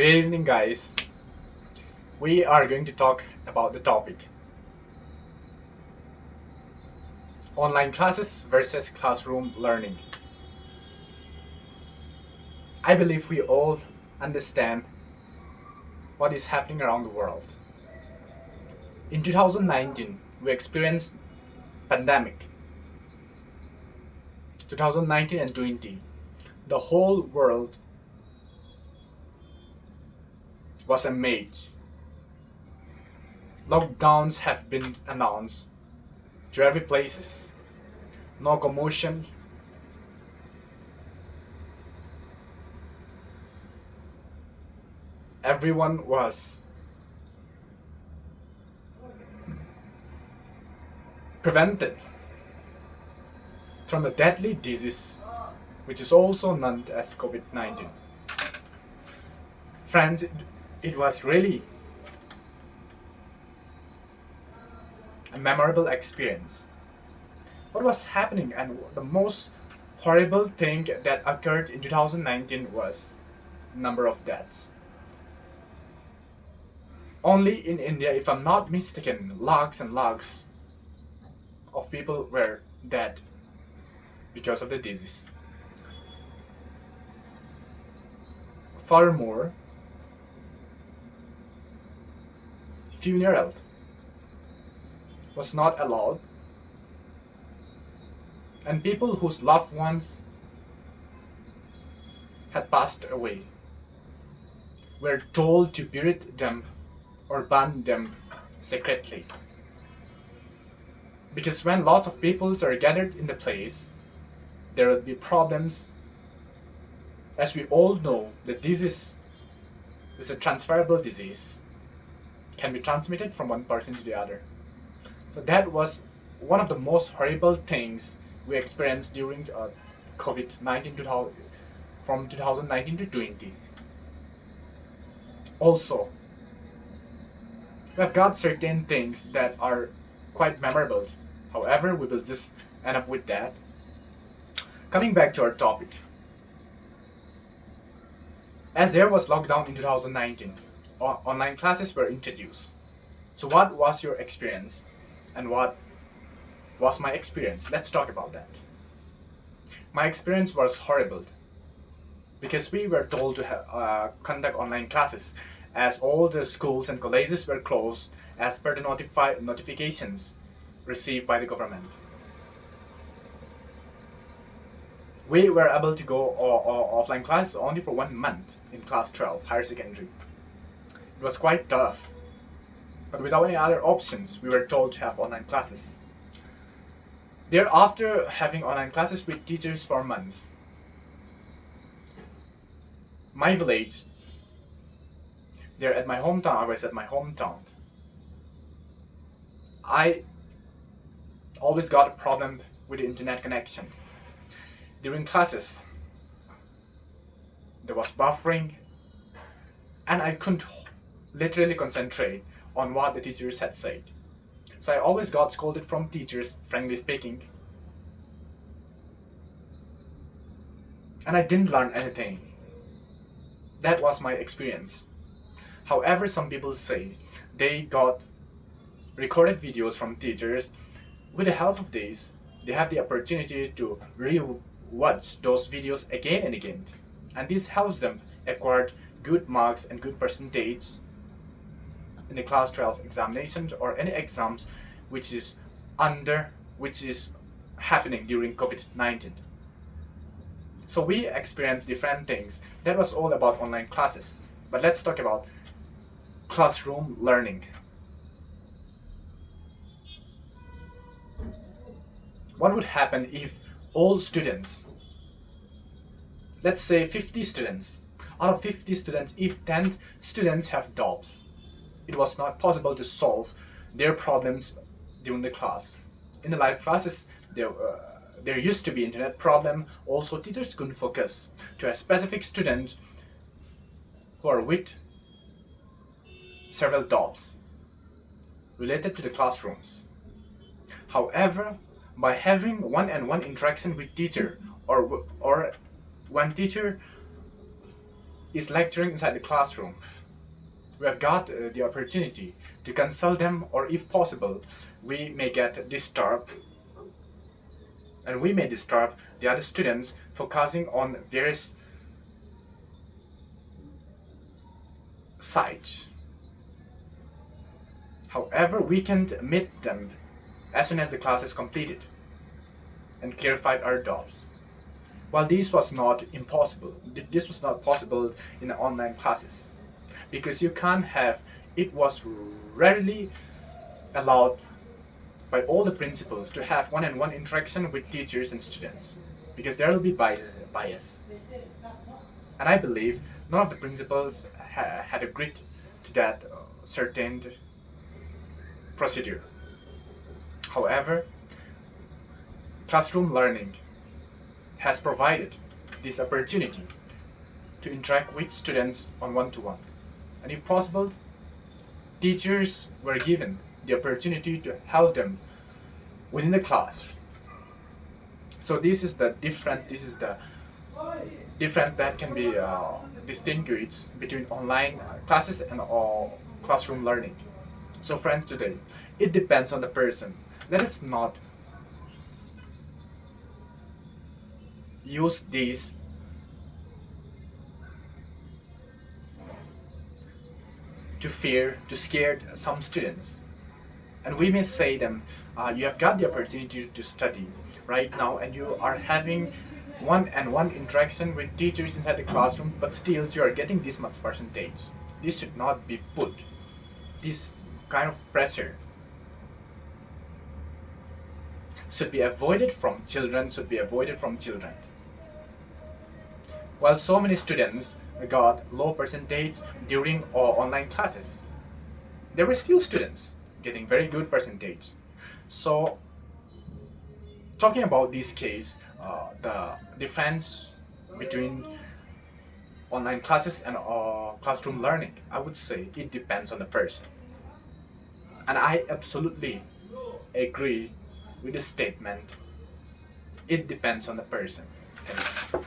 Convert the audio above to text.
Good evening, guys. We are going to talk about the topic online classes versus classroom learning. I believe we all understand what is happening around the world. In 2019, we experienced pandemic. 2019 and 20, the whole world was a maze. Lockdowns have been announced to every places. No commotion. Everyone was prevented from a deadly disease which is also known as COVID-19. Friends, it was really a memorable experience. What was happening and the most horrible thing that occurred in 2019 was number of deaths. Only in India, if I'm not mistaken, lakhs and lakhs of people were dead because of the disease. Furthermore, funeral was not allowed, and people whose loved ones had passed away were told to bury them or burn them secretly. Because when lots of people are gathered in the place, there will be problems. As we all know, the disease is a transferable disease, can be transmitted from one person to the other. So that was one of the most horrible things we experienced during COVID-19 from 2019 to 20. Also, we've got certain things that are quite memorable. However, we will just end up with that. Coming back to our topic. As there was lockdown in 2019, online classes were introduced. So what was your experience? And what was my experience? Let's talk about that. My experience was horrible because we were told to conduct online classes as all the schools and colleges were closed as per the notifications received by the government. We were able to go offline classes only for 1 month in class 12, higher secondary. It was quite tough, but without any other options, we were told to have online classes. Thereafter, having online classes with teachers for months. My village, there at my hometown, I was at my hometown. I always got a problem with the internet connection. During classes, there was buffering, and I couldn't literally concentrate on what the teachers had said. So I always got scolded from teachers, frankly speaking. And I didn't learn anything. That was my experience. However, some people say they got recorded videos from teachers. With the help of these, they have the opportunity to re-watch those videos again and again. And this helps them acquire good marks and good percentage in the class 12 examinations or any exams which is happening during COVID-19. So we experienced different things. That was all about online classes. But let's talk about classroom learning. What would happen if all students, let's say 50 students, out of 50 students, if 10 students have doubts, it was not possible to solve their problems during the class. In the live classes, there used to be internet problem. Also, teachers couldn't focus to a specific student who are with several doubts related to the classrooms. However, by having one-on-one interaction with teacher or when teacher is lecturing inside the classroom. We have got the opportunity to consult them, or if possible, we may get disturbed, and we may disturb the other students focusing on various sides. However, we can meet them as soon as the class is completed and clarified our doubts. While this was not impossible, this was not possible in the online classes, because you can't have, it was rarely allowed by all the principals to have one-on-one interaction with teachers and students, because there will be bias. And I believe none of the principals had agreed to that certain procedure. However, classroom learning has provided this opportunity to interact with students on one-to-one. And if possible, teachers were given the opportunity to help them within the class. So this is the difference that can be distinguished between online classes and classroom learning. So friends, today, it depends on the person. Let us not use these to scare some students. And we may say them, you have got the opportunity to study right now, and you are having one-on-one interaction with teachers inside the classroom, but still you are getting this much percentage. This should not be put. This kind of pressure should be avoided from children, While so many students got low percentage during online classes, there were still students getting very good percentage. So talking about this case, the difference between online classes and classroom learning, I would say it depends on the person. And I absolutely agree with the statement, it depends on the person. Thank you.